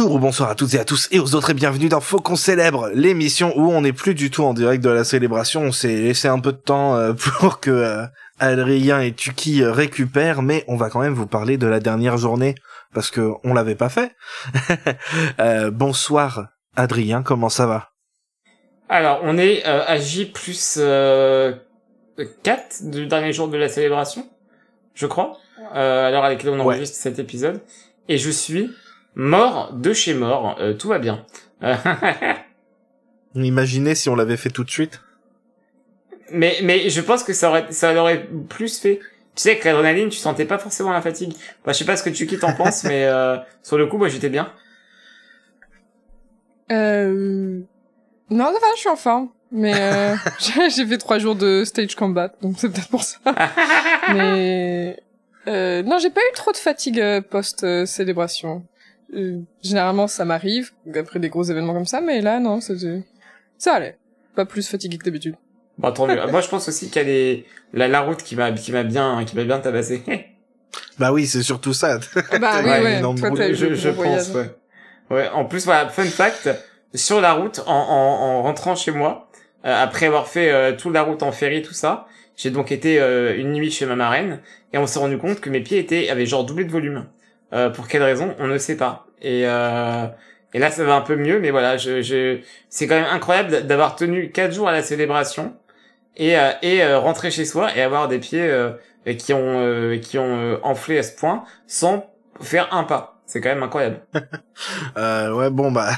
Bonjour ou bonsoir à toutes et à tous et aux autres et bienvenue dans Faut qu'on célèbre, l'émission où on n'est plus du tout en direct de la célébration. On s'est laissé un peu de temps pour que Adrien et Tuki récupèrent, mais on va quand même vous parler de la dernière journée parce que on l'avait pas fait. Bonsoir Adrien, comment ça va? Alors, on est à J plus 4 du dernier jour de la célébration, je crois, à l'heure à laquelle on enregistre cet épisode. Et je suis mort de chez mort, tout va bien. Imaginez si on l'avait fait tout de suite. Mais je pense que ça aurait plus fait. Tu sais, avec l'adrénaline, tu sentais pas forcément la fatigue. Bah, je sais pas ce que Tuki t'en penses, mais sur le coup, moi, j'étais bien. Non, ça va, je suis en forme. Mais j'ai fait 3 jours de stage combat, donc c'est peut-être pour ça. Mais non, j'ai pas eu trop de fatigue post-célébration. Généralement, ça m'arrive, après des gros événements comme ça, mais là, non, ça allait. Pas plus fatigué que d'habitude. Bon, tant mieux. Moi, je pense aussi qu'il y a la route qui m'a bien tabassé. Bah oui, c'est surtout ça. Bah oui, ouais. Toi, t'as eu je pense, ouais. Ouais. En plus, voilà, fun fact, sur la route, en rentrant chez moi, après avoir fait toute la route en ferry, tout ça, j'ai donc été une nuit chez ma marraine, et on s'est rendu compte que mes pieds avaient genre doublé de volume. Pour quelle raison, on ne sait pas. Et là, ça va un peu mieux, mais voilà, c'est quand même incroyable d'avoir tenu 4 jours à la célébration et rentrer chez soi et avoir des pieds qui ont enflé à ce point sans faire un pas. C'est quand même incroyable. Ouais, bon bah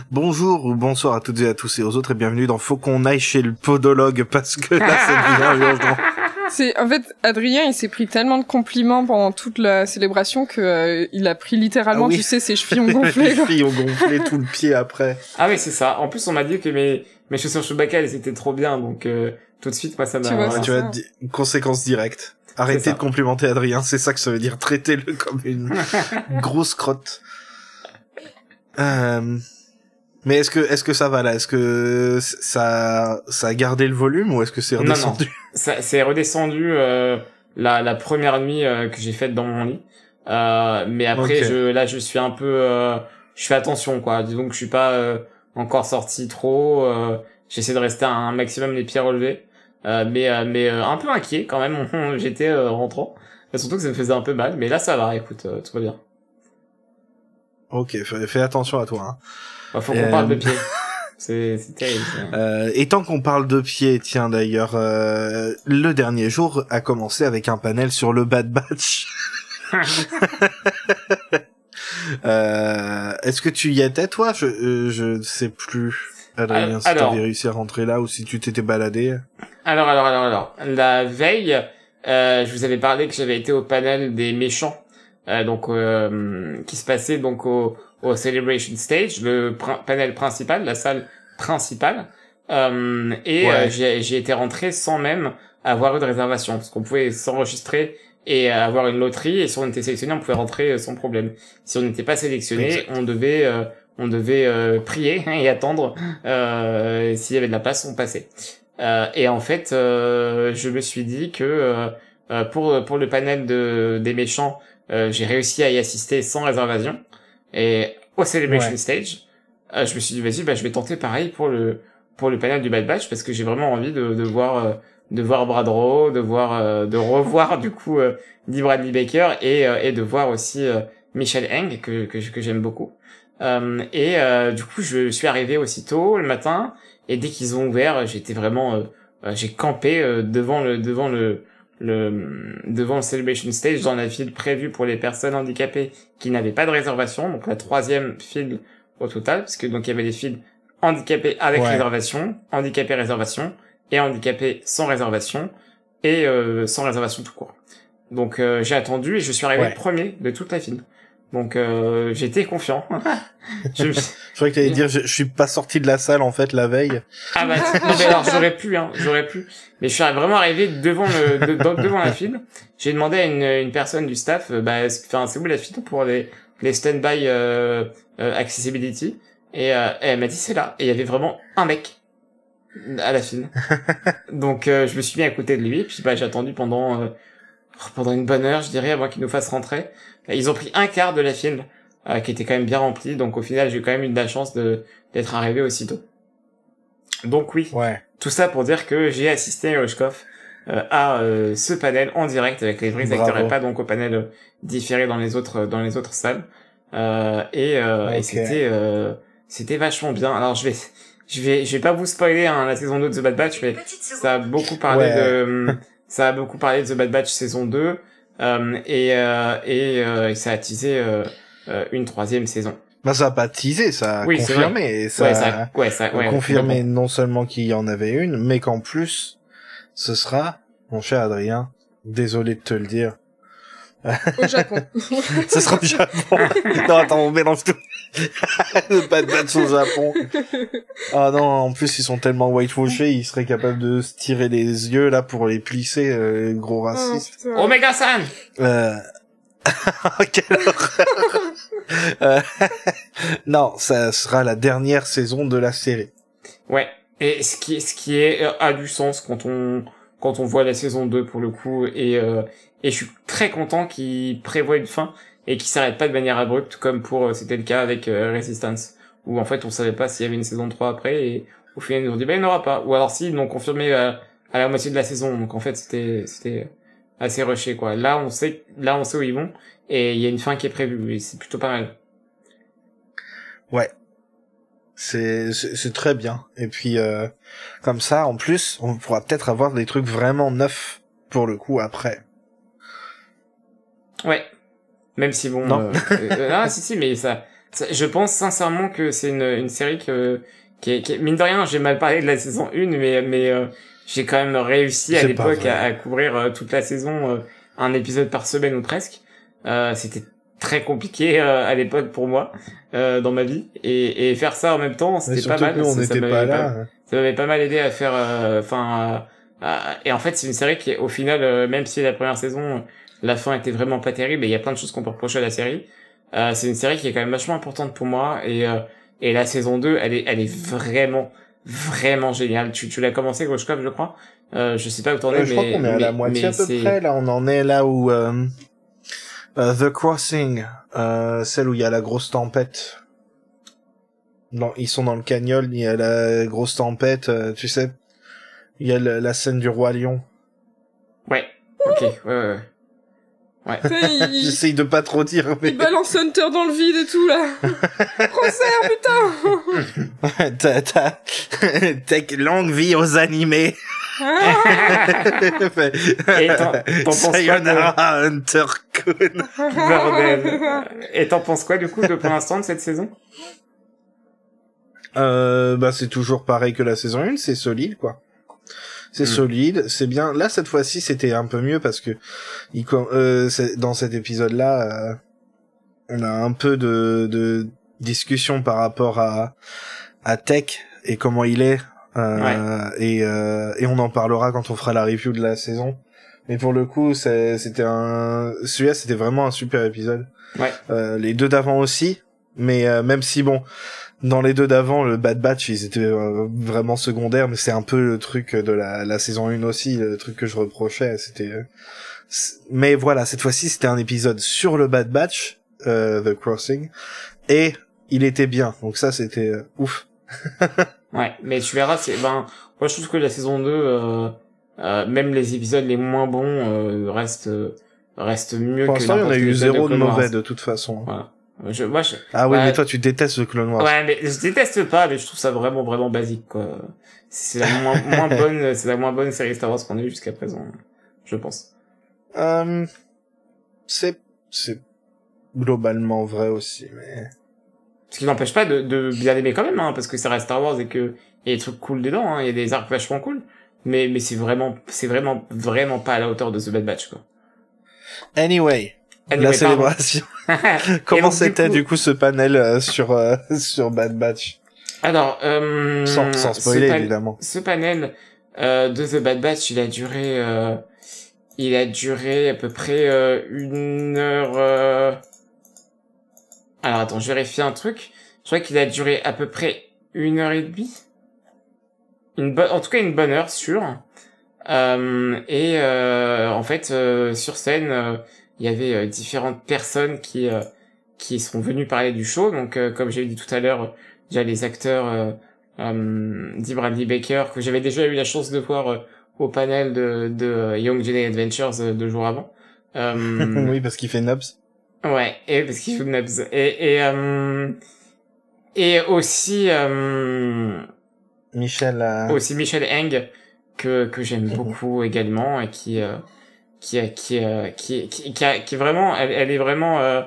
bonjour ou bonsoir à toutes et à tous et aux autres et bienvenue dans Faut qu'on aille chez le podologue parce que là c'est bien urgent. En fait, Adrien, il s'est pris tellement de compliments pendant toute la célébration que il a pris littéralement, tu sais, ses chevilles ont gonflé. Les chevilles ont gonflé tout le pied après. Ah oui, c'est ça. En plus, on m'a dit que mes chaussures Chewbacca, elles étaient trop bien, donc tout de suite, moi, ça m'a... Tu vois, conséquence directe. Arrêtez de complimenter Adrien, c'est ça que ça veut dire. Traitez-le comme une grosse crotte. Mais est-ce que ça va là? Est-ce que ça a gardé le volume ou est-ce que c'est redescendu? Non. C'est redescendu la première nuit que j'ai faite dans mon lit. Mais après je suis un peu je fais attention quoi. Disons que je suis pas encore sorti trop, j'essaie de rester un maximum les pieds relevés. Mais un peu inquiet quand même, j'étais rentrant. Et surtout que ça me faisait un peu mal, mais là ça va, écoute, tout va bien. Ok, fais attention à toi. Hein. Bah, faut qu'on parle de pieds. C'est terrible. Et tant qu'on parle de pieds, tiens d'ailleurs, le dernier jour a commencé avec un panel sur le Bad Batch. Est-ce que tu y étais toi? Je sais plus. Adrien, si t'avais réussi à rentrer là ou si tu t'étais baladé. Alors. La veille, je vous avais parlé que j'avais été au panel des méchants, qui se passait donc au Celebration Stage, le panel principal, la salle principale. J'ai été rentré sans même avoir eu de réservation, parce qu'on pouvait s'enregistrer et avoir une loterie, et si on était sélectionné, on pouvait rentrer sans problème. Si on n'était pas sélectionné, on devait prier et attendre s'il y avait de la place, on passait. Et en fait, je me suis dit que pour le panel des méchants, j'ai réussi à y assister sans réservation. Et au Celebration Stage, je me suis dit vas-y, je vais tenter pareil pour le panel du Bad Batch parce que j'ai vraiment envie de voir Bradro, de revoir du coup Dee Bradley Baker et de voir aussi Michelle Heng que j'aime beaucoup. Du coup, je suis arrivé aussitôt le matin et dès qu'ils ont ouvert, j'étais vraiment j'ai campé devant le Celebration Stage dans la file prévue pour les personnes handicapées qui n'avaient pas de réservation, donc la 3e file au total, parce que donc il y avait des files handicapés avec réservation, handicapés réservation et handicapés sans réservation et sans réservation tout court. Donc j'ai attendu et je suis arrivé premier de toute la file. Donc j'étais confiant. Je croyais que t'allais dire je suis pas sorti de la salle en fait la veille. Ah bah non, mais alors j'aurais pu. Mais je suis vraiment arrivé devant la file. J'ai demandé à une personne du staff c'est où la file pour les stand-by accessibility et elle m'a dit c'est là et il y avait vraiment un mec à la file. Donc je me suis mis à côté de lui puis j'ai attendu pendant une bonne heure, je dirais, avant qu'ils nous fassent rentrer. Ils ont pris un quart de la file qui était quand même bien rempli. Donc au final, j'ai quand même eu de la chance d'être arrivé aussitôt. Donc oui, tout ça pour dire que j'ai assisté à ce panel en direct avec les vrais acteurs et pas donc au panel différé dans les autres salles. Et c'était vachement bien. Alors je vais pas vous spoiler la saison 2 de The Bad Batch, mais ça a beaucoup parlé de The Bad Batch saison 2 et ça a teasé une 3e saison. Bah ça a pas teasé, ça a confirmé, ça a confirmé non seulement qu'il y en avait une, mais qu'en plus ce sera, mon cher Adrien, désolé de te le dire, au Japon. Ce sera au Japon. Non, attends, on mélange tout. Le Bad Batch au Japon. Ah non, en plus, ils sont tellement whitewashés, ils seraient capables de se tirer les yeux, là, pour les plisser, les gros racistes. Omega-san! Quelle horreur. Non, ça sera la dernière saison de la série. Ouais. Et ce qui a du sens quand on voit la saison 2 pour le coup, et je suis très content qu'ils prévoient une fin et qu'ils s'arrêtent pas de manière abrupte comme c'était le cas avec Resistance, où en fait on savait pas s'il y avait une saison 3 après, et au final ils nous ont dit il n'y en aura pas, ou alors si, ils l'ont confirmé à la moitié de la saison. Donc en fait c'était assez rushé quoi. Là on sait où ils vont, et il y a une fin qui est prévue, et c'est plutôt pas mal. Ouais. C'est très bien. Et puis comme ça, en plus, on pourra peut-être avoir des trucs vraiment neufs pour le coup après. Ouais. Même si bon, si, mais ça, je pense sincèrement que c'est une série qui est, mine de rien, j'ai mal parlé de la saison 1, mais j'ai quand même réussi à l'époque à couvrir toute la saison, un épisode par semaine ou presque. C'était très compliqué à l'époque pour moi, dans ma vie, et faire ça en même temps, c'était pas mal. On n'était pas là. Ça m'avait pas mal aidé à faire, et en fait c'est une série qui est au final, même si la première saison la fin était vraiment pas terrible, et il y a plein de choses qu'on peut reprocher à la série, c'est une série qui est quand même vachement importante pour moi, et la saison 2 elle est vraiment géniale. Tu l'as commencé, Grushkov, je crois. Je sais pas où t'en es, mais je crois qu'on est à la moitié à peu près, là on en est là où The Crossing, celle où il y a la grosse tempête. Ils sont dans le canyon, il y a la grosse tempête, tu sais. Il y a la scène du Roi Lion. Ouais, ok, ouais. J'essaye de pas trop dire, mais... Il balance Hunter dans le vide et tout, là. Cancer, putain. T'as longue vie aux animés. Et t'en penses quoi de... Hunter Kun. Bordel. Et t'en penses quoi, du coup, pour l'instant, de cette saison? C'est toujours pareil que la saison 1, c'est solide, quoi. C'est solide, c'est bien. Là, cette fois-ci, c'était un peu mieux parce que dans cet épisode-là, on a un peu de discussion par rapport à Tech et comment il est. Et on en parlera quand on fera la review de la saison. Mais pour le coup, celui-là, c'était vraiment un super épisode. Ouais. Les deux d'avant aussi, mais même si bon, dans les deux d'avant, le Bad Batch, ils étaient vraiment secondaires, mais c'est un peu le truc de la saison 1 aussi, le truc que je reprochais, mais voilà, cette fois-ci, c'était un épisode sur le Bad Batch, The Crossing, et il était bien, donc ça, c'était ouf. Ouais, mais tu verras, moi je trouve que la saison 2, même les épisodes les moins bons, restent mieux que pour l'instant, il y en a eu zéro de mauvais, de toute façon. Voilà. Ah oui, mais toi tu détestes le Clone Wars. Ouais, mais je déteste pas, mais je trouve ça vraiment basique, quoi. C'est la moins bonne, c'est la moins bonne série Star Wars qu'on a eu jusqu'à présent, je pense. C'est globalement vrai aussi, mais... Ce qui n'empêche pas de bien aimer quand même, hein, parce que ça reste Star Wars et que il y a des trucs cool dedans, hein, il y a des arcs vachement cool. Mais c'est vraiment pas à la hauteur de The Bad Batch, quoi. Anyway, la célébration. Comment c'était du coup ce panel sur Bad Batch? Alors, sans spoiler évidemment. Ce panel de The Bad Batch, il a duré à peu près 1 heure. Alors attends, je vérifie un truc. Je crois qu'il a duré à peu près 1h30. En tout cas une bonne heure sûre. En fait, sur scène, il y avait différentes personnes qui qui sont venus parler du show. Donc, comme j'ai dit tout à l'heure, déjà les acteurs D. Bradley Baker, que j'avais déjà eu la chance de voir au panel de Young Jedi Adventures 2 jours avant. Oui, parce qu'il fait Nubs. Ouais, et parce qu'il joue Nubs. Et aussi Michel Eng, que j'aime beaucoup également, et qui vraiment, elle est vraiment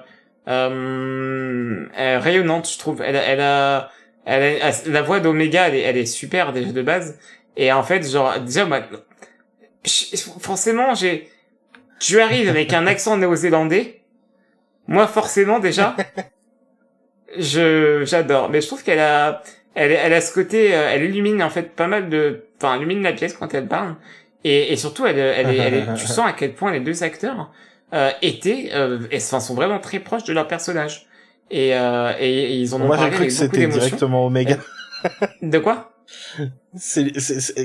rayonnante, je trouve. Elle a la voix d'Omega, elle est super déjà de base. Et en fait, genre déjà, forcément, tu arrives avec un accent néo-zélandais. Moi, forcément, déjà, j'adore. Mais je trouve elle a ce côté, elle illumine en fait pas mal enfin, illumine la pièce quand elle parle. Et surtout, tu sens à quel point les deux acteurs sont vraiment très proches de leur personnage. Et ils en ont Moi, parlé j'ai cru avec que beaucoup c'était d'émotion. directement Omega. De quoi?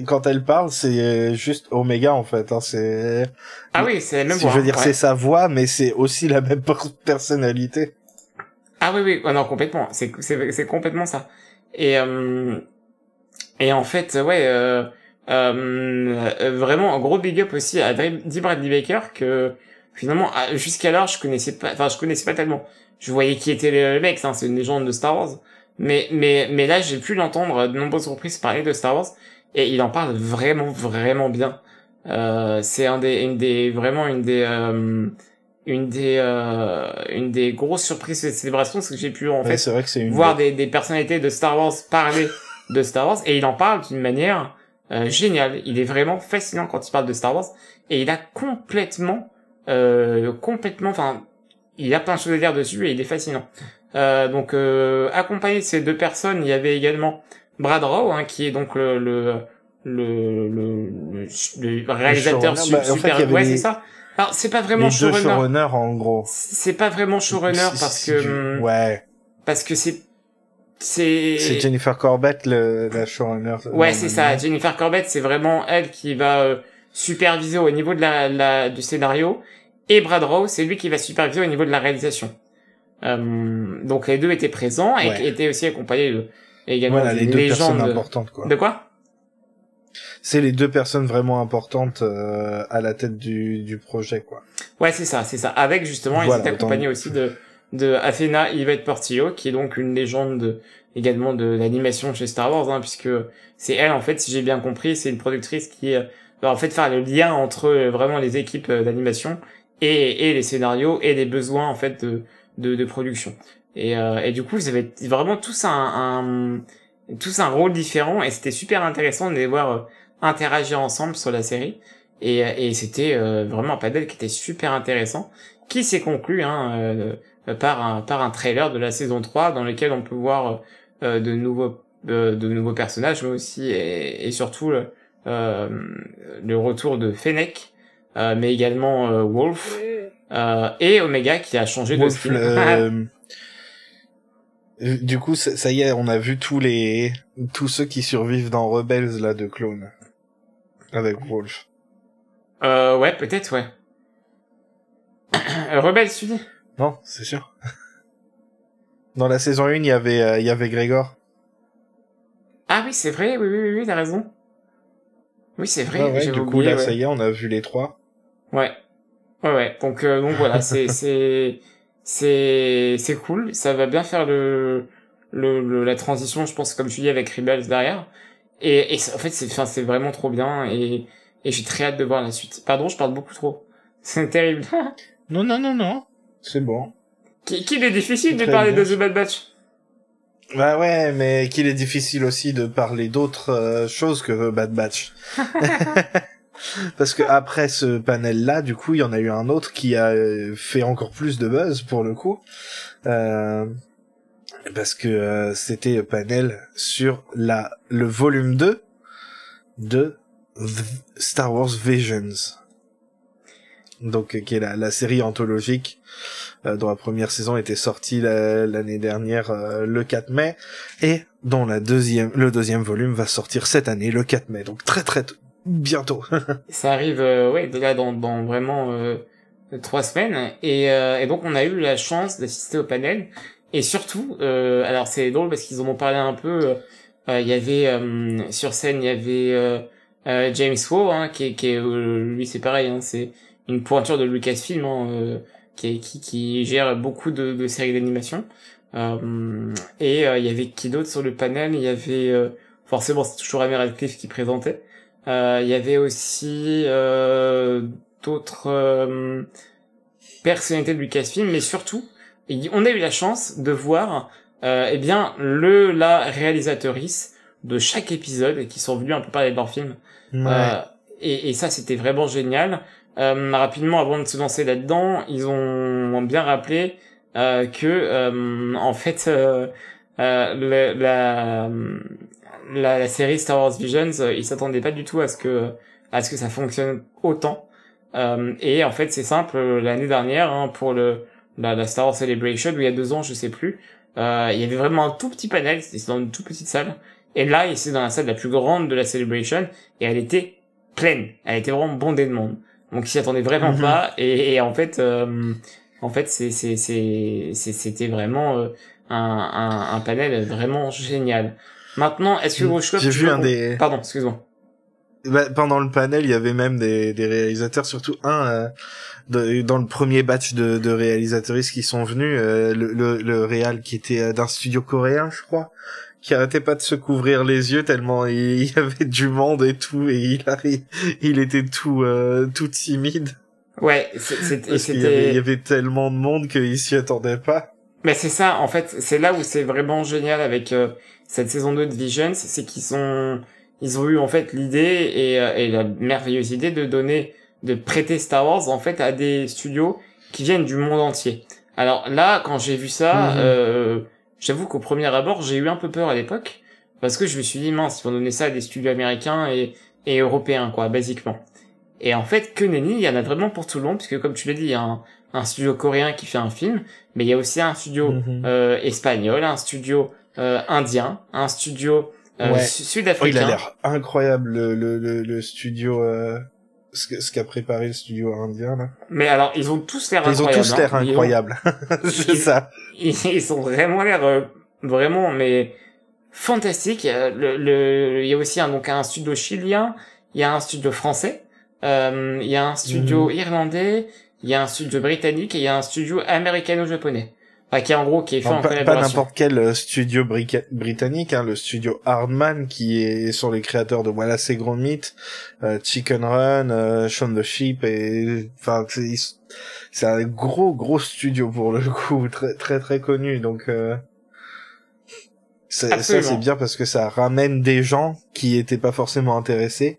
Quand elle parle, c'est juste Omega, en fait, hein, Ah oui, c'est la même si voix. je veux dire, ouais. c'est sa voix, mais c'est aussi la même personnalité. Ah oui, oh non, complètement. C'est complètement ça. Et en fait, ouais, vraiment, un gros big up aussi à Dee Bradley Baker, que finalement, jusqu'alors, je connaissais pas tellement. Je voyais qui était le mec, hein, c'est une légende de Star Wars. Mais là, j'ai pu l'entendre à de nombreuses reprises parler de Star Wars, et il en parle vraiment, vraiment bien. C'est une des grosses surprises de cette célébration, c'est que j'ai pu, en fait, c'est vrai que c'est voir des personnalités de Star Wars parler de Star Wars, et il en parle d'une manière géniale. Il est vraiment fascinant quand il parle de Star Wars, et il a complètement, enfin, il a plein de choses à dire dessus, et il est fascinant. Donc, accompagné de ces deux personnes, il y avait également Brad Rowe, hein, qui est donc le réalisateur super. Ouais, c'est ça. Alors, c'est pas vraiment showrunner. Showrunner, en gros. C'est pas vraiment showrunner parce que ouais. Parce que c'est Jennifer Corbett la showrunner. Ouais, c'est ça. Jennifer Corbett, c'est vraiment elle qui va superviser au niveau de du scénario, et Brad Rowe, c'est lui qui va superviser au niveau de la réalisation. Donc les deux étaient présents et étaient aussi accompagnés également les deux personnes importantes, quoi. De quoi? C'est les deux personnes vraiment importantes à la tête du projet, quoi. Ouais, c'est ça. Avec justement, ils étaient accompagnés aussi de Athena Yvette Portillo, qui est donc une légende également de l'animation chez Star Wars, hein, puisque c'est elle, en fait, si j'ai bien compris, c'est une productrice qui va en fait faire le lien entre vraiment les équipes d'animation et les scénarios et les besoins, en fait, de production. Et du coup, ils avaient vraiment tous un rôle différent, et c'était super intéressant de les voir interagir ensemble sur la série. Et c'était vraiment un panel qui était super intéressant, qui s'est conclu par un trailer de la saison 3, dans lequel on peut voir de nouveaux personnages, mais aussi et surtout le retour de Fennec, mais également Wolf, et Omega qui a changé de skin. Du coup, ça y est, on a vu tous ceux qui survivent dans Rebels, là, de clones. Avec Wolf. Ouais, peut-être, ouais. Rebels, tu dis? Non, c'est sûr. Dans la saison 1, il y avait Grégor. Ah oui, c'est vrai, oui, t'as raison. Oui, c'est vrai. Ouais, du coup, là, ça y est, on a vu les trois. Ouais. Donc voilà, c'est cool. Ça va bien faire la transition, je pense, comme tu dis, avec Rebels derrière. Et en fait, c'est vraiment trop bien, et j'ai très hâte de voir la suite. Pardon, je parle beaucoup trop. C'est terrible. Non. C'est bon. Qu'il est difficile de parler de The Bad Batch. Bah ouais, mais qu'il est difficile aussi de parler d'autres choses que The Bad Batch. Parce que après ce panel-là, du coup, il y en a eu un autre qui a fait encore plus de buzz, pour le coup. Parce que c'était le panel sur le volume 2 de Star Wars Visions. Donc, qui est la série anthologique dont la première saison était sortie l'année dernière, le 4 mai, et dont le deuxième volume va sortir cette année, le 4 mai. Donc très très bientôt. Ça arrive, là, dans vraiment 3 semaines, et donc on a eu la chance d'assister au panel, et surtout, alors c'est drôle parce qu'ils en ont parlé un peu, il y avait, sur scène, il y avait James Wu, hein, qui est lui c'est pareil, hein, c'est une pointure de Lucasfilm, hein, qui gère beaucoup de séries d'animation. Et il y avait qui d'autre sur le panel? Il y avait forcément c'est toujours Amy Radcliffe qui présentait. Il y avait aussi d'autres personnalités de Lucasfilm, mais surtout on a eu la chance de voir eh bien la réalisatrice de chaque épisode qui sont venus un peu parler de leur film. Ouais. Et ça c'était vraiment génial. Rapidement avant de se lancer là-dedans, ils ont bien rappelé que en fait la série Star Wars Visions, ils s'attendaient pas du tout à ce que ça fonctionne autant. Et en fait c'est simple, l'année dernière hein, pour la Star Wars Celebration, où il y a 2 ans je sais plus, il y avait vraiment un tout petit panel, c'était dans une toute petite salle, et là c'est dans la salle la plus grande de la Celebration, et elle était pleine, elle était vraiment bondée de monde, donc ils s'y attendaient vraiment pas, et en fait c'était vraiment un panel vraiment génial. Maintenant, est-ce que Rochefort, j'ai vu pardon, excuse-moi. Pendant le panel, il y avait même des réalisateurs, surtout un dans le premier batch de réalisatrices qui sont venus, le réal qui était d'un studio coréen, je crois, qui arrêtait pas de se couvrir les yeux tellement il y avait du monde et tout, et il était tout timide. Ouais, il y avait tellement de monde qu'il s'y attendait pas. Mais c'est ça, en fait, c'est là où c'est vraiment génial avec cette saison 2 de Visions, c'est qu'ils ont eu en fait l'idée et la merveilleuse idée de prêter Star Wars en fait à des studios qui viennent du monde entier. Alors là, quand j'ai vu ça, j'avoue qu'au premier abord, j'ai eu un peu peur à l'époque, parce que je me suis dit mince, ils vont donner ça à des studios américains et européens quoi, basiquement. Et en fait, que nenni, il y en a vraiment pour tout le monde, puisque comme tu l'as dit, il y a un studio coréen qui fait un film, mais il y a aussi un studio espagnol, un studio indien, un studio sud-africain. Oh, il a l'air incroyable le studio ce qu'a préparé le studio indien là. Mais alors ils ont tous l'air incroyables. Ils ont tous l'air incroyables. C'est ça. Ils ont vraiment l'air vraiment mais fantastiques. Il y a aussi un studio chilien, il y a un studio français, il y a un studio irlandais, il y a un studio britannique et il y a un studio américano-japonais. Enfin, qui est fait en collaboration. Pas n'importe quel studio britannique, hein, le studio Hardman, qui est sur les créateurs de Wallace et Gromit, Chicken Run, Shaun the Sheep, et, enfin, c'est un gros studio pour le coup, très, très, très connu, donc, ça c'est bien parce que ça ramène des gens qui étaient pas forcément intéressés.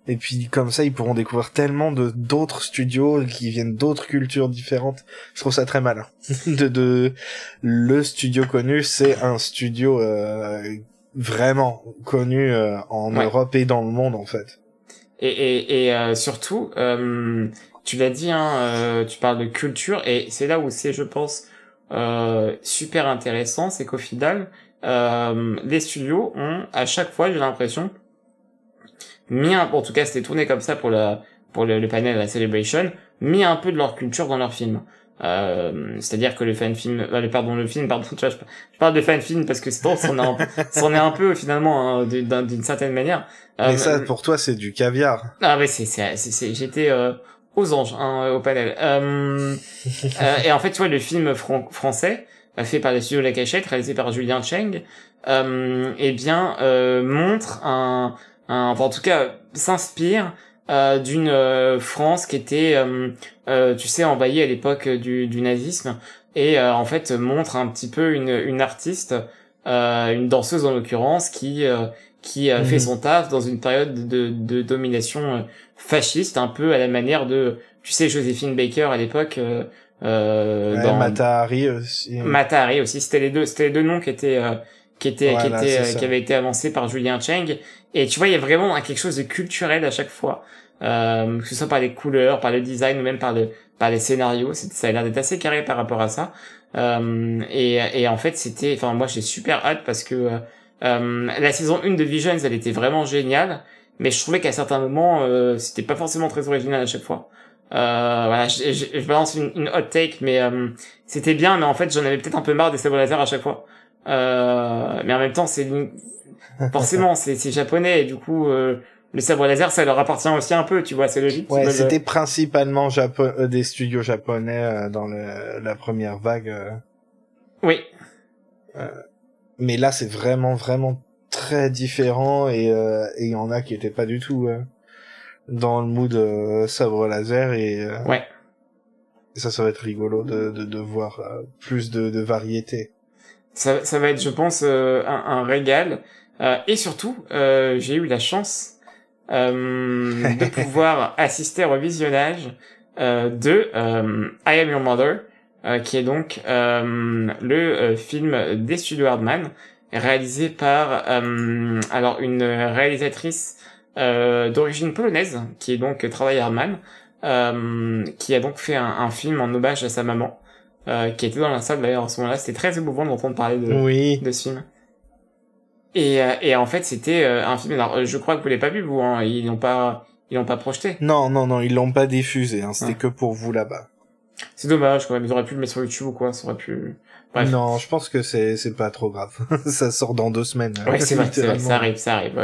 Et puis comme ça, ils pourront découvrir tellement d'autres studios qui viennent d'autres cultures différentes. Je trouve ça très malin. Le studio connu, c'est un studio vraiment connu en Europe et dans le monde en fait. Et surtout, tu l'as dit, hein, tu parles de culture et c'est là où c'est, je pense, super intéressant, c'est qu'au final, les studios ont à chaque fois, j'ai l'impression, en tout cas c'était tourné comme ça pour le panel à la Celebration, mis un peu de leur culture dans leur film. C'est-à-dire que le film, je parle de fan film parce que c'en est un peu finalement, hein, d'une certaine manière. Mais ça, pour toi, c'est du caviar. Ah ouais, j'étais aux anges, hein, au panel. Et en fait, tu vois, le film français fait par les studios La Cachette, réalisé par Julien Cheng, montre enfin, en tout cas, s'inspire d'une France qui était, tu sais, envahie à l'époque du nazisme, et en fait montre un petit peu une artiste, une danseuse en l'occurrence, qui fait son taf dans une période de domination fasciste, un peu à la manière de, tu sais, Joséphine Baker à l'époque. Dans Mata Hari aussi. Mata Hari aussi, c'était les deux noms qui avaient été avancés par Julien Cheng. Et tu vois, il y a vraiment quelque chose de culturel à chaque fois, que ce soit par les couleurs, par le design ou même par les scénarios. Ça a l'air d'être assez carré par rapport à ça. Et en fait, moi j'ai super hâte parce que la saison 1 de Visions, elle était vraiment géniale, mais je trouvais qu'à certains moments, c'était pas forcément très original à chaque fois. Voilà, je balance une hot take, mais c'était bien, mais en fait, j'en avais peut-être un peu marre des sabres laser à chaque fois. Mais en même temps, forcément, c'est japonais, et du coup, le sabre laser, ça leur appartient aussi un peu, tu vois, c'est logique. Ouais, c'était principalement des studios japonais dans la première vague. Oui. Mais là, c'est vraiment très différent, et il y en a qui étaient pas du tout dans le mood sabre laser, et ouais. Ça va être rigolo de voir plus de variété. Ça va être, je pense, un régal. Et surtout, j'ai eu la chance de pouvoir assister au visionnage de I Am Your Mother, qui est donc le film des studios Hardman, réalisé par alors une réalisatrice d'origine polonaise, qui est donc travaille à Hardman, qui a donc fait un film en hommage à sa maman, qui était dans la salle d'ailleurs en ce moment-là. C'était très émouvant d'entendre parler de ce film. Et en fait, c'était un film. Alors, je crois que vous l'avez pas vu, vous. Hein, ils l'ont pas projeté. Non, ils l'ont pas diffusé. Hein, c'était que pour vous là-bas. C'est dommage, quand même. Ils auraient pu le mettre sur YouTube ou quoi. Ça aurait pu. Bref. Non, je pense que c'est pas trop grave. Ça sort dans 2 semaines. Ouais, c'est vrai, ça arrive.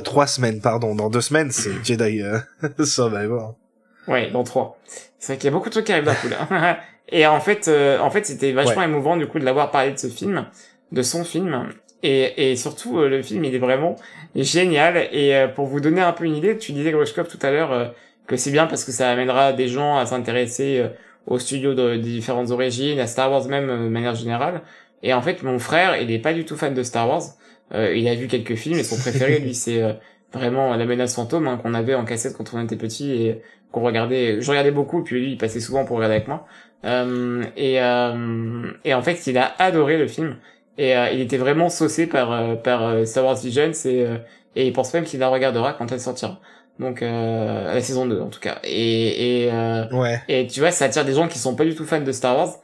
3 semaines, pardon. Dans 2 semaines, c'est Jedi Survivor. Ouais, dans 3. C'est vrai qu'il y a beaucoup de trucs qui arrivent d'un coup là. Et en fait, c'était vachement émouvant du coup de l'avoir parlé de ce film, de son film. Et surtout, le film, il est vraiment génial. Et pour vous donner un peu une idée, tu disais, Grushkov, tout à l'heure, que c'est bien parce que ça amènera des gens à s'intéresser aux studios des différentes origines, à Star Wars même, de manière générale. Et en fait, mon frère, il est pas du tout fan de Star Wars. Il a vu quelques films et son préféré, lui, c'est vraiment La Menace Fantôme, hein, qu'on avait en cassette quand on était petit et qu'on regardait. Je regardais beaucoup, puis lui, il passait souvent pour regarder avec moi. Et en fait, il a adoré le film. Et il était vraiment saucé par Star Wars Visions, et il pense même qu'il la regardera quand elle sortira. Donc à la saison 2 en tout cas. Et tu vois, ça attire des gens qui sont pas du tout fans de Star Wars,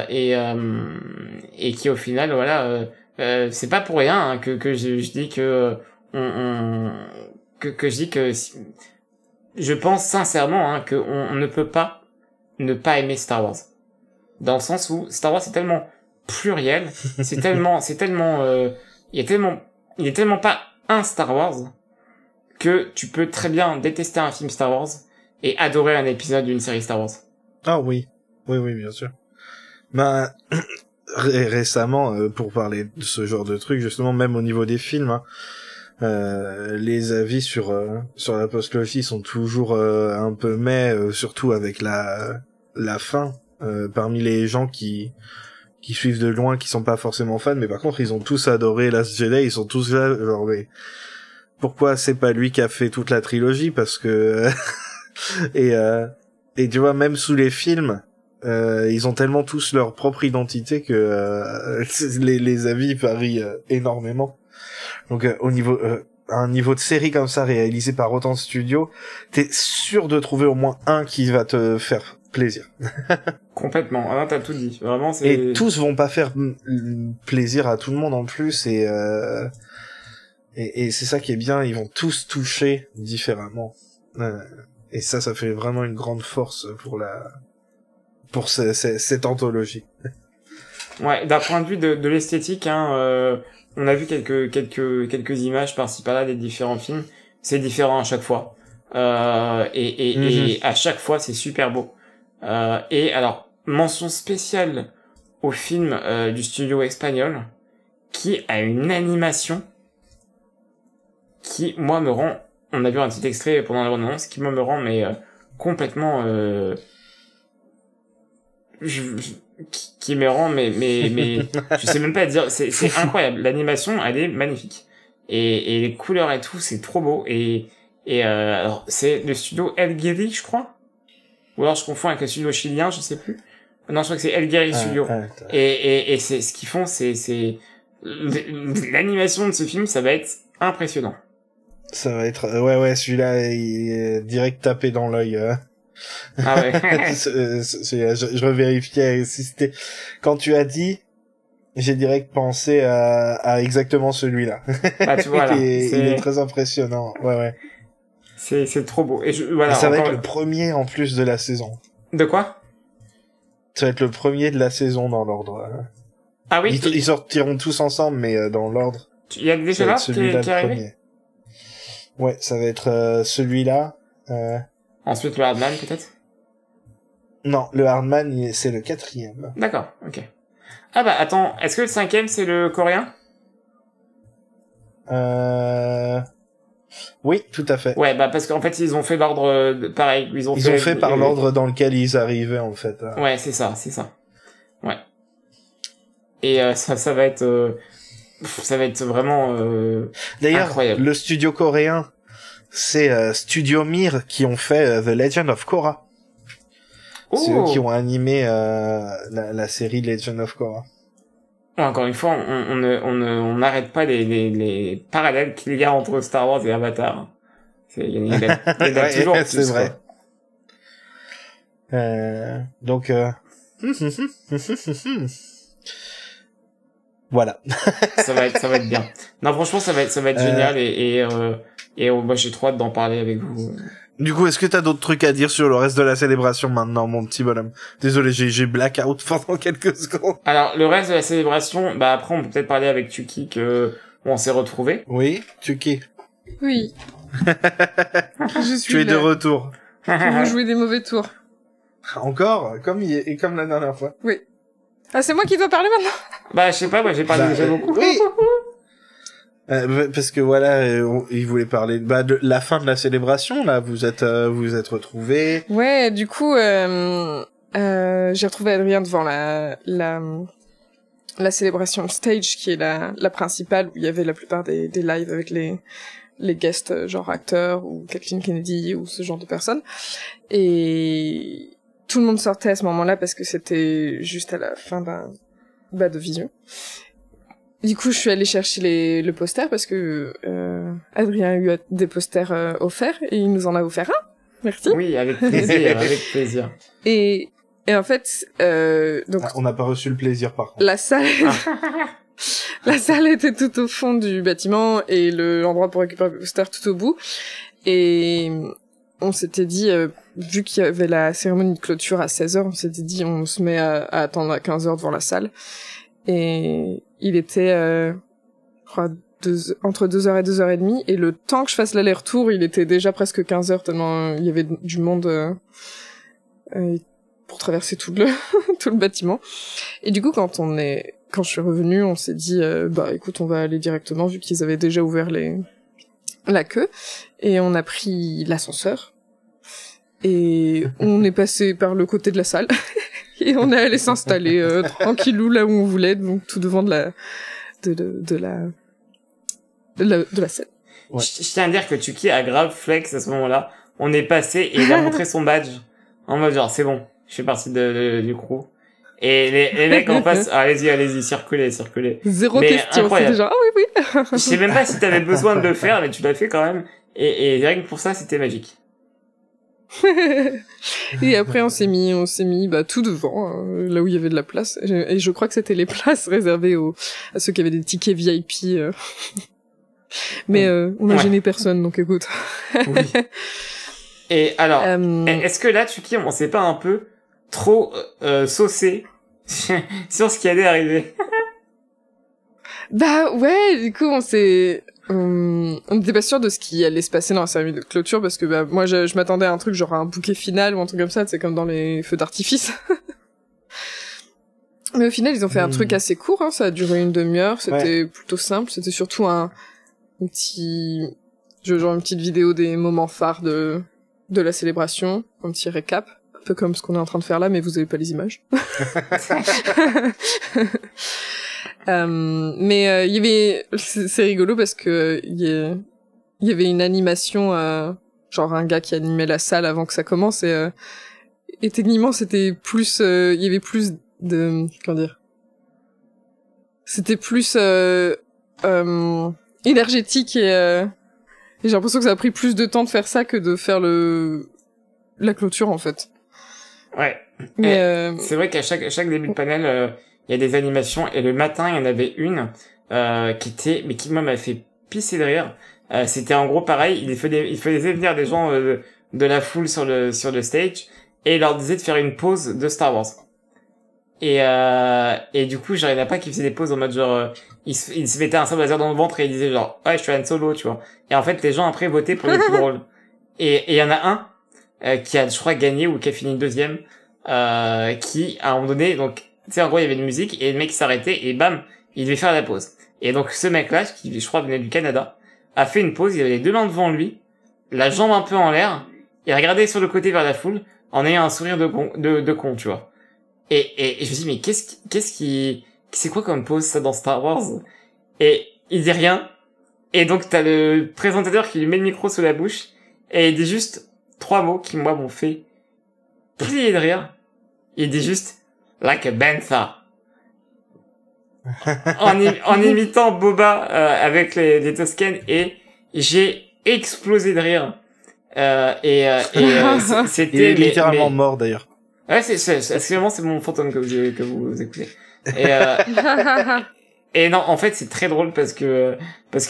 et qui au final, voilà, c'est pas pour rien hein, que je dis que que je dis que je pense sincèrement hein, que on ne peut pas ne pas aimer Star Wars, dans le sens où Star Wars c'est tellement pluriel, il est tellement pas un Star Wars que tu peux très bien détester un film Star Wars et adorer un épisode d'une série Star Wars. Ah oui, bien sûr. Ben récemment, pour parler de ce genre de truc, justement, même au niveau des films, hein, les avis sur la postlogie sont toujours un peu surtout avec la fin. Parmi les gens qui suivent de loin, qui sont pas forcément fans, mais par contre ils ont tous adoré Last Jedi, ils sont tous là genre mais pourquoi c'est pas lui qui a fait toute la trilogie, parce que et tu vois, même sous les films ils ont tellement tous leur propre identité que les avis varient énormément. Donc au niveau un niveau de série comme ça réalisé par autant de studios, t'es sûr de trouver au moins un qui va te faire plaisir. Complètement. Ah non, t'as tout dit. Vraiment, c'est... Et tous vont pas faire plaisir à tout le monde en plus, et c'est ça qui est bien, ils vont tous toucher différemment. Et ça fait vraiment une grande force pour cette anthologie. Ouais, d'un point de vue de l'esthétique, hein, on a vu quelques images par-ci par-là des différents films. C'est différent à chaque fois. Et à chaque fois, c'est super beau. Et alors, mention spéciale au film du studio espagnol, qui a une animation qui, moi, me rend... On a vu un petit extrait pendant la bande-annonce, qui, moi, me rend mais complètement... qui me rend mais je sais même pas dire, c'est incroyable. L'animation, elle est magnifique. Et les couleurs et tout, c'est trop beau. Et alors, c'est le studio El Guiri, je crois. Ou alors je confonds avec le studio chilien, je sais plus. Non, je crois que c'est El Guiri Studio. Et c'est ce qu'ils font, c'est l'animation de ce film, ça va être impressionnant. Ça va être ouais, celui-là il est direct tapé dans l'œil. Ah ouais. je revérifiais si c'était quand tu as dit, j'ai direct pensé à exactement celui-là. Ah, tu vois, là, il est très impressionnant. Ouais. C'est trop beau. Et voilà. Et ça va encore... être le premier en plus de la saison. De quoi? Ça va être le premier de la saison dans l'ordre. Ah oui. Ils sortiront tous ensemble, mais dans l'ordre. Il y a déjà là qui est arrivé? Ouais, ça va être celui-là. Ensuite le Hardman peut-être? Non, le Hardman c'est le 4e. D'accord, ok. Ah bah attends, est-ce que le 5e c'est le coréen? Oui, tout à fait. Ouais, bah parce qu'en fait ils ont fait l'ordre pareil, ils ont fait par l'ordre dans lequel ils arrivaient en fait. Ouais, c'est ça. Ouais. Et ça va être vraiment D'ailleurs, incroyable. le studio coréen, c'est Studio Mir qui ont fait The Legend of Korra. Oh. C'est eux qui ont animé la série Legend of Korra. Encore une fois, on n'arrête pas les parallèles qu'il y a entre Star Wars et Avatar. Il y en a toujours plus, c'est vrai. Donc voilà. ça va être bien. Non, franchement, ça va être génial et moi j'ai trop hâte d'en parler avec vous. Du coup, est-ce que t'as d'autres trucs à dire sur le reste de la célébration maintenant, mon petit bonhomme? Désolé, j'ai blackout pendant quelques secondes. Alors, le reste de la célébration, bah après on peut peut-être parler avec Tuki où on s'est retrouvés. Oui, Tuki. Oui. Je suis tu es là de retour. pour vous jouer des mauvais tours. Encore, comme la dernière fois. Oui. Ah, c'est moi qui dois parler maintenant? Bah, je sais pas, moi j'ai parlé déjà beaucoup. Oui. Parce que voilà, il voulait parler de la fin de la célébration. Là, vous êtes retrouvés. Ouais, du coup, j'ai retrouvé Adrien devant la célébration stage, qui est la principale, où il y avait la plupart des lives avec les guests, genre acteurs ou Kathleen Kennedy ou ce genre de personnes. Et tout le monde sortait à ce moment-là parce que c'était juste à la fin de Vision. Du coup, je suis allée chercher le poster parce que Adrien a eu des posters offerts et il nous en a offert un. Merci. Oui, avec plaisir, avec plaisir. Et en fait, donc on n'a pas reçu le plaisir par contre. la salle était tout au fond du bâtiment et l'endroit pour récupérer le poster tout au bout. Et on s'était dit, vu qu'il y avait la cérémonie de clôture à 16h, on s'était dit on se met à attendre à 15h devant la salle. Et il était, je crois, entre 2h et 2h30, et le temps que je fasse l'aller-retour, il était déjà presque 15h, tellement il y avait du monde pour traverser tout le bâtiment. Et du coup, quand je suis revenue, on s'est dit, bah écoute, on va aller directement, vu qu'ils avaient déjà ouvert la queue, et on a pris l'ascenseur, et on est passé par le côté de la salle. Et on est allé s'installer tranquillou là où on voulait, donc tout devant de la scène. Ouais. Je tiens à dire que Tuki a grave flex à ce moment-là. On est passé et il a montré son badge en mode genre c'est bon, je fais partie du crew. Et les mecs en face, allez-y, circulez. Zéro question, c'était genre ah oui. Je sais même pas si t'avais besoin de le faire, mais tu l'as fait quand même. Et rien que pour ça, c'était magique. Et après on s'est mis tout devant, là où il y avait de la place, et je crois que c'était les places réservées à ceux qui avaient des tickets VIP, mais on a gêné personne, donc écoute. Oui. Et alors est-ce que là Tuki, on s'est pas un peu trop saucé sur ce qui allait arriver? Bah ouais, du coup on n'était pas sûr de ce qui allait se passer dans la cérémonie de clôture, parce que bah moi je m'attendais à un truc genre un bouquet final ou un truc comme ça, c'est comme dans les feux d'artifice. Mais au final ils ont fait un truc assez court, hein, ça a duré une demi-heure, c'était plutôt simple, c'était surtout une petite vidéo des moments phares de la célébration, un petit récap, un peu comme ce qu'on est en train de faire là, mais vous avez pas les images. Mais il y avait, c'est rigolo parce que il y avait une animation, genre un gars qui animait la salle avant que ça commence, et techniquement c'était plus, il y avait plus de, comment dire, c'était plus énergétique, et j'ai l'impression que ça a pris plus de temps de faire ça que de faire la clôture en fait. Ouais. Mais c'est vrai qu'à chaque début de panel, il y a des animations, et le matin, il y en avait une qui moi m'a fait pisser de rire. C'était en gros pareil, il faisait venir des gens de la foule sur le stage et il leur disait de faire une pause de Star Wars. Et du coup, genre, il n'y en a pas qui faisait des pauses en mode genre, il se mettait un sabre laser dans le ventre et il disait genre, ouais, je suis Han Solo, tu vois. Et en fait, les gens après votaient pour les plus drôles. Et il y en a un, qui a, je crois, gagné ou qui a fini deuxième, qui, à un moment donné, donc, tu sais, en gros, il y avait une musique et le mec s'arrêtait et bam, il devait faire la pause. Et donc, ce mec-là, qui, je crois, venait du Canada, a fait une pause, il avait les deux mains devant lui, la jambe un peu en l'air, et regardait sur le côté vers la foule, en ayant un sourire de con, tu vois. Et je me dis, mais c'est quoi comme pause, ça, dans Star Wars? Et il dit rien. Et donc, t'as le présentateur qui lui met le micro sous la bouche, et il dit juste 3 mots qui, moi, m'ont fait plier de rire. Il dit juste, like a bantha. en imitant Boba, avec les Toscanes, et j'ai explosé de rire. C'était... Il est littéralement mort, d'ailleurs. Ouais, c'est mon fantôme que vous écoutez. Et non, en fait, c'est très drôle parce qu'il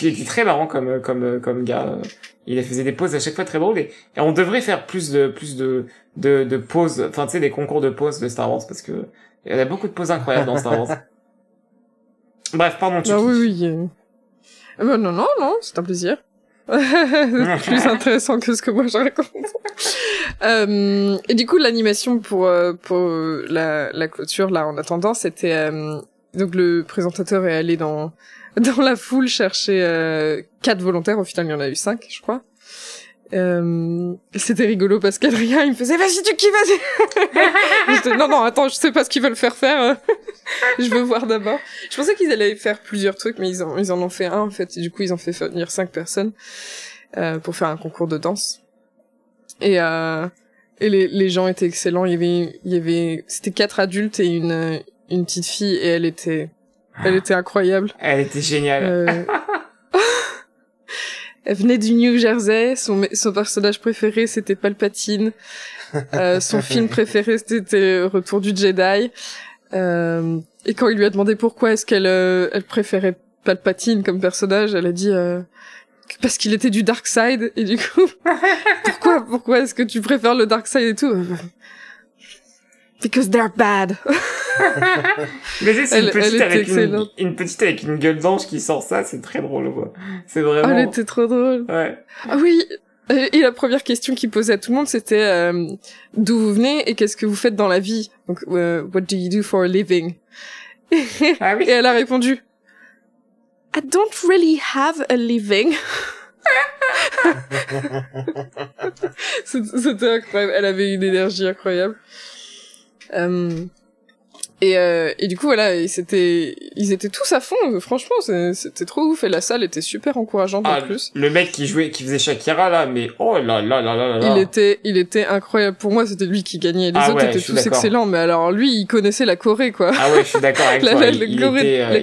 était très marrant comme gars. Il faisait des pauses à chaque fois très drôles et on devrait faire plus de pauses, enfin, tu sais, des concours de pauses de Star Wars parce que il y a beaucoup de pauses incroyables dans Star Wars. Bref, pardon, tu Ah oui. Non, c'est un plaisir. Plus intéressant que ce que moi je raconte. Et du coup, l'animation pour la clôture, là, en attendant, c'était donc le présentateur est allé dans la foule chercher 4 volontaires. Au final, il y en a eu 5, je crois. C'était rigolo parce qu'Adrien, il me faisait, vas-y, tu qui, vas-y. J'étais, non, attends, je sais pas ce qu'ils veulent faire. Je veux voir d'abord. Je pensais qu'ils allaient faire plusieurs trucs, mais ils en ont fait un, en fait. Et du coup, ils ont fait venir 5 personnes, pour faire un concours de danse. Et les gens étaient excellents. Il y avait, c'était 4 adultes et une petite fille et elle était incroyable. Elle était géniale. Elle venait du New Jersey, son personnage préféré c'était Palpatine, son film préféré c'était Retour du Jedi, et quand il lui a demandé pourquoi est-ce qu'elle préférait Palpatine comme personnage, elle a dit parce qu'il était du Dark Side, et du coup pourquoi est-ce que tu préfères le Dark Side et tout? Because they're bad. Mais c'est une petite avec une gueule d'ange qui sort ça, c'est très drôle, quoi. C'est vraiment... Elle était trop drôle. Ouais. Ah oui. Et la première question qu'il posait à tout le monde, c'était d'où vous venez et qu'est-ce que vous faites dans la vie? Donc, what do you do for a living? Ah oui. Et elle a répondu, I don't really have a living. C'était incroyable. Elle avait une énergie incroyable. Et du coup voilà, ils étaient tous à fond, franchement c'était trop ouf et la salle était super encourageante en plus. Le mec qui faisait Shakira là, mais oh là là là là là. Il était incroyable. Pour moi c'était lui qui gagnait, les autres étaient tous excellents, mais alors lui il connaissait la choré quoi. Ah ouais, je suis d'accord avec toi. La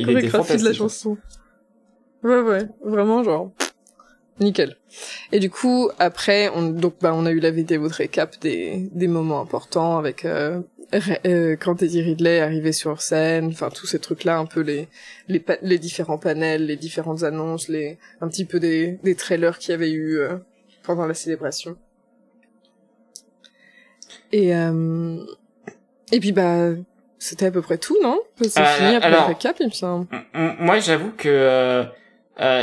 chorégraphie de la chanson. Ouais, vraiment genre nickel. Et du coup après on a eu la vidéo de récap des moments importants avec quand Daisy Ridley arrivait sur scène, enfin tous ces trucs là, un peu les différents panels, les différentes annonces, un petit peu des trailers qu'il y avait eu pendant la célébration. Et puis c'était à peu près tout, non? C'est fini après le récap, il me semble. Moi j'avoue que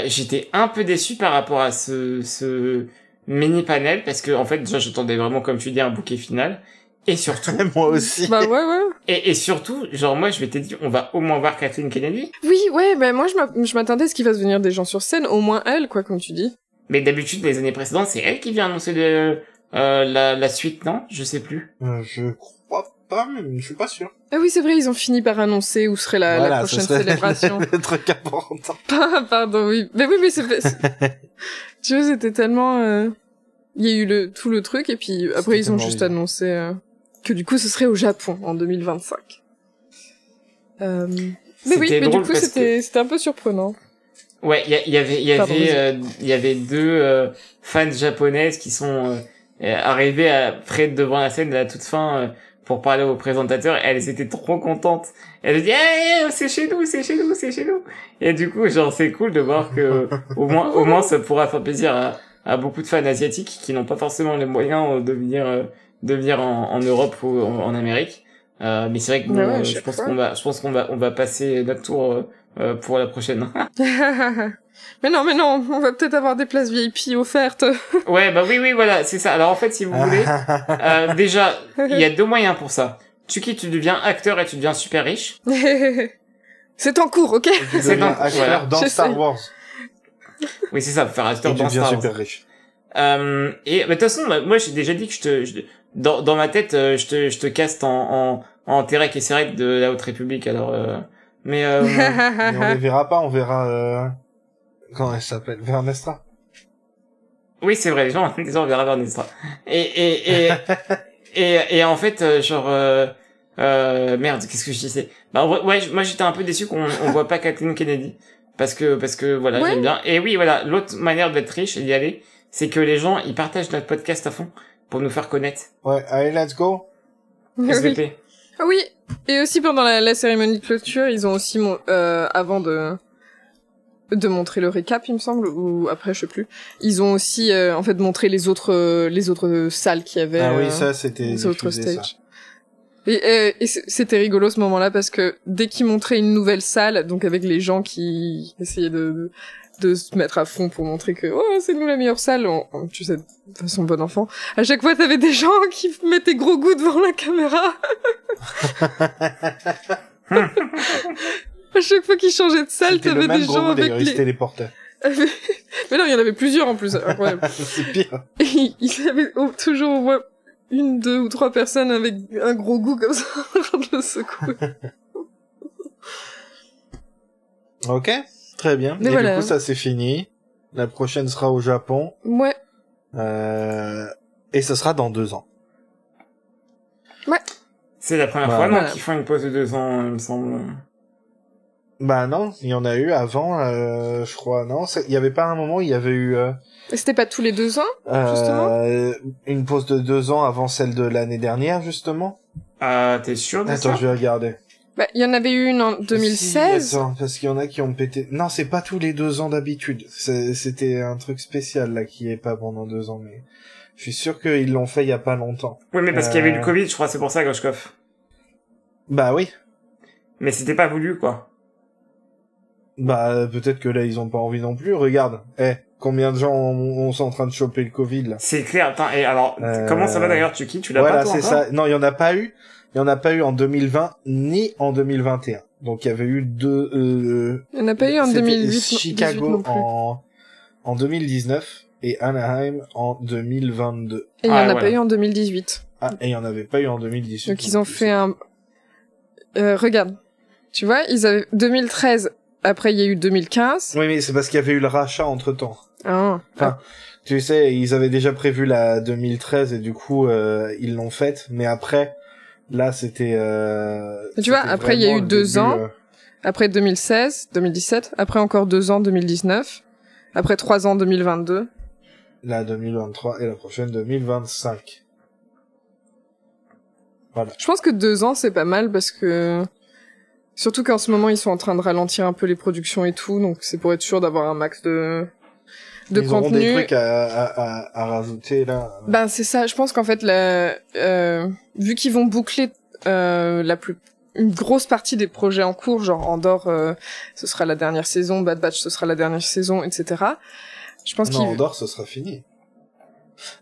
j'étais un peu déçu par rapport à ce mini panel parce que en fait déjà j'attendais vraiment, comme tu dis, un bouquet final. Et surtout... Moi aussi. Bah ouais. Et surtout, genre moi je m'étais dit, on va au moins voir Kathleen Kennedy. Oui, ouais, mais moi je m'attendais à ce qu'il fasse venir des gens sur scène, au moins elle, quoi, comme tu dis. Mais d'habitude, les années précédentes, c'est elle qui vient annoncer la suite, non? Je sais plus. Je crois pas, mais je suis pas sûr. Ah oui, c'est vrai, ils ont fini par annoncer où serait la prochaine célébration. Le truc important. Pardon, oui. Mais oui, mais c'est... Tu vois, c'était tellement... Il y a eu tout le truc, et puis après ils ont juste annoncé que du coup ce serait au Japon en 2025. Mais oui, mais du coup c'était un peu surprenant. Ouais, il y avait 2 fans japonaises qui sont arrivées près devant la scène à la toute fin pour parler aux présentateurs. Elles étaient trop contentes. Elles disaient hey, c'est chez nous, c'est chez nous, c'est chez nous. Et du coup, genre c'est cool de voir que au moins ça pourra faire plaisir à beaucoup de fans asiatiques qui n'ont pas forcément les moyens de venir en Europe ou en Amérique. Mais c'est vrai que bon, je pense qu'on va passer notre tour pour la prochaine. Mais non, on va peut-être avoir des places VIP offertes. Ouais, bah oui, voilà, c'est ça. Alors en fait, si vous voulez, déjà, il y a 2 moyens pour ça. Tu deviens acteur et tu deviens super riche. C'est en cours, ok? C'est en cours, voilà. Dans Star Wars. Oui, c'est ça, faire acteur dans Star Wars. Super riche. Et de toute façon, moi j'ai déjà dit que dans ma tête, je te caste en Terek et Serek de la Haute République. Alors, mais on les verra pas, on verra. Comment elle s'appelle? Vernestra. Oui, c'est vrai, les gens on verra Vernestra. Et en fait, genre merde, qu'est-ce que je disais? Bah ouais, moi j'étais un peu déçu qu'on voit pas Kathleen Kennedy parce que voilà, ouais. J'aime bien. Et oui, voilà, l'autre manière d'être riche et d'y aller, c'est que les gens ils partagent notre podcast à fond pour nous faire connaître. Ouais, allez, let's go. SVP. Ah oui, et aussi pendant la cérémonie de clôture, ils ont aussi avant de montrer le récap, il me semble, ou après, je sais plus. Ils ont aussi, en fait, montré les autres salles qu'il y avait. Ah oui, ça, c'était les autres stages. Et c'était rigolo ce moment-là parce que dès qu'ils montraient une nouvelle salle, donc avec les gens qui essayaient de se mettre à fond pour montrer que oh c'est nous la meilleure salle, tu sais de façon bon enfant. À chaque fois t'avais des gens qui mettaient gros goût devant la caméra. À chaque fois qu'ils changeaient de salle, t'avais des gens avec les... téléportaient. Mais non, il y en avait plusieurs en plus. Incroyable. C'est pire. Et ils avaient toujours au moins 1, 2 ou 3 personnes avec un gros goût comme ça en train de le secouer. Ok, très bien. Mais et voilà. Du coup, ça c'est fini. La prochaine sera au Japon. Ouais. Et ça sera dans 2 ans. Ouais. C'est la première fois, non, qu'ils font une pause de 2 ans, il me semble. Bah non, il y en a eu avant, je crois. Non, il y avait pas un moment où il y avait eu... C'était pas tous les 2 ans, justement une pause de 2 ans avant celle de l'année dernière, justement. T'es sûr de ça? Attends, je vais regarder. Bah, il y en avait eu une en 2016. Si, attends, parce qu'il y en a qui ont pété... Non, c'est pas tous les 2 ans d'habitude. C'était un truc spécial, là, qui est pas pendant 2 ans, mais... Je suis sûr qu'ils l'ont fait il y a pas longtemps. Oui, mais parce qu'il y avait eu le Covid, je crois, c'est pour ça, Goshkov. Bah oui. Mais c'était pas voulu, quoi. Bah, peut-être que là, ils ont pas envie non plus. Regarde, combien de gens sont en train de choper le Covid, là. C'est clair, attends, et alors, comment ça va d'ailleurs, Tuki? Tu l'as pas, toi, Voilà, c'est ça. Non, il y en a pas eu. Il y en a pas eu en 2020, ni en 2021. Donc, il y avait eu 2, il y en a pas eu en 2008. Chicago en 2019 et Anaheim en 2022. Et il y en a pas eu en 2018. Ah, et il y en avait pas eu en 2018. Donc, ils ont fait un... regarde. Tu vois, ils avaient 2013... Après, il y a eu 2015. Oui, mais c'est parce qu'il y avait eu le rachat entre-temps. Ah. Enfin, tu sais, ils avaient déjà prévu la 2013 et du coup, ils l'ont faite. Mais après, là, c'était... tu vois, après, il y a eu 2 ans. Après 2016, 2017. Après encore 2 ans, 2019. Après 3 ans, 2022. La 2023 et la prochaine 2025. Voilà. Je pense que 2 ans, c'est pas mal parce que... Surtout qu'en ce moment, ils sont en train de ralentir un peu les productions et tout, donc c'est pour être sûr d'avoir un max de ils contenu. Auront des trucs à rajouter, là. Ben, c'est ça. Je pense qu'en fait, vu qu'ils vont boucler une grosse partie des projets en cours, genre Andor, ce sera la dernière saison, Bad Batch, ce sera la dernière saison, etc. Je pense Andor, ce sera fini.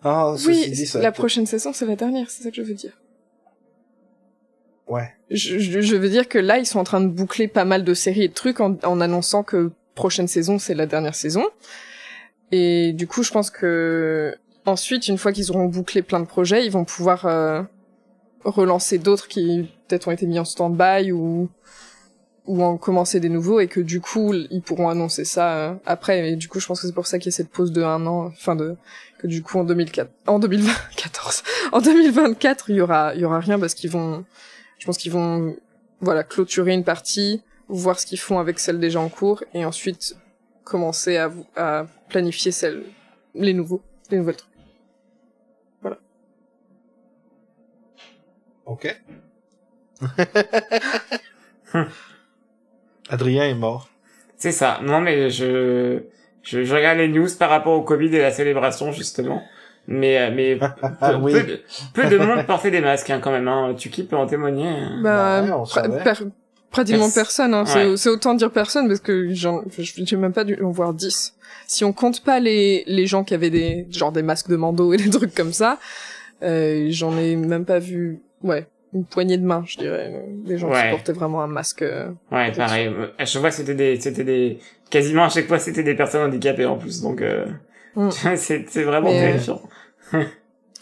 Ah, oui, dit, ça la prochaine saison, c'est la dernière, c'est ça que je veux dire. Ouais. Je veux dire que là, ils sont en train de boucler pas mal de séries et de trucs en annonçant que prochaine saison, c'est la dernière saison. Et du coup, je pense que ensuite, une fois qu'ils auront bouclé plein de projets, ils vont pouvoir relancer d'autres qui peut-être ont été mis en stand-by ou en commencer des nouveaux et que du coup, ils pourront annoncer ça après. Et du coup, je pense que c'est pour ça qu'il y a cette pause de 1 an, que du coup, en 2024, il y aura rien parce je pense qu'ils vont, voilà, clôturer une partie, voir ce qu'ils font avec celles déjà en cours, et ensuite commencer à planifier les nouvelles trucs. Voilà. Ok. Adrien est mort. C'est ça. Non, mais je regarde les news par rapport au Covid et la célébration, justement. Mais Oui. peu de monde portait des masques, hein, quand même, hein. Tuki peut en témoigner. Bah, ouais, on savait. pratiquement personne, hein. Ouais. C'est autant dire personne parce que j'ai même pas dû en voir 10. Si on compte pas les gens qui avaient des masques de Mando et des trucs comme ça, j'en ai même pas vu, une poignée de main, je dirais, des gens qui portaient vraiment un masque. Ouais, pareil. À chaque fois, quasiment à chaque fois, c'était des personnes handicapées en plus, donc, c'est vraiment terrifiant.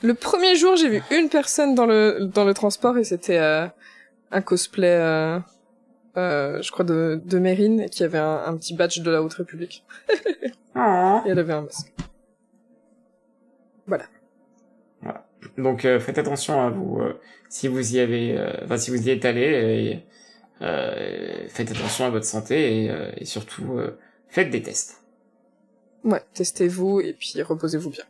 Le premier jour, j'ai vu une personne dans le transport et c'était un cosplay, je crois de Mérine, et qui avait un petit badge de la Haute République. Oh. Et elle avait un masque. Voilà. Donc faites attention à vous si vous y avez, si vous y êtes allé, faites attention à votre santé et surtout faites des tests. Ouais, testez-vous et puis reposez-vous bien.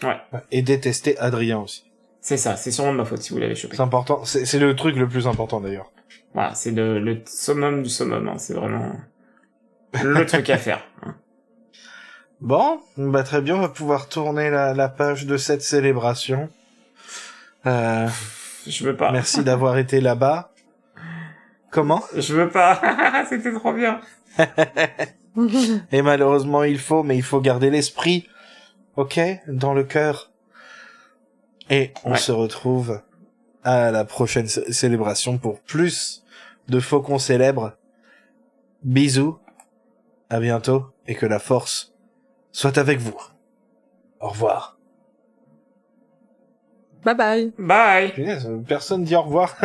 Ouais. Et détestez Adrien aussi. C'est ça, c'est sûrement de ma faute si vous l'avez chopé. C'est important, c'est le truc le plus important d'ailleurs. Voilà, c'est le summum du summum, hein. C'est vraiment le truc à faire. Hein. Bon, bah très bien, on va pouvoir tourner la page de cette célébration. Je veux pas. Merci d'avoir été là-bas. Comment? Je veux pas. C'était trop bien. Et malheureusement, il faut garder l'esprit, ok, dans le cœur. Et on se retrouve à la prochaine célébration pour plus de Faucon célèbre. Bisous, à bientôt, et que la force soit avec vous. Au revoir. Bye bye. Bye. Punaise, personne dit au revoir.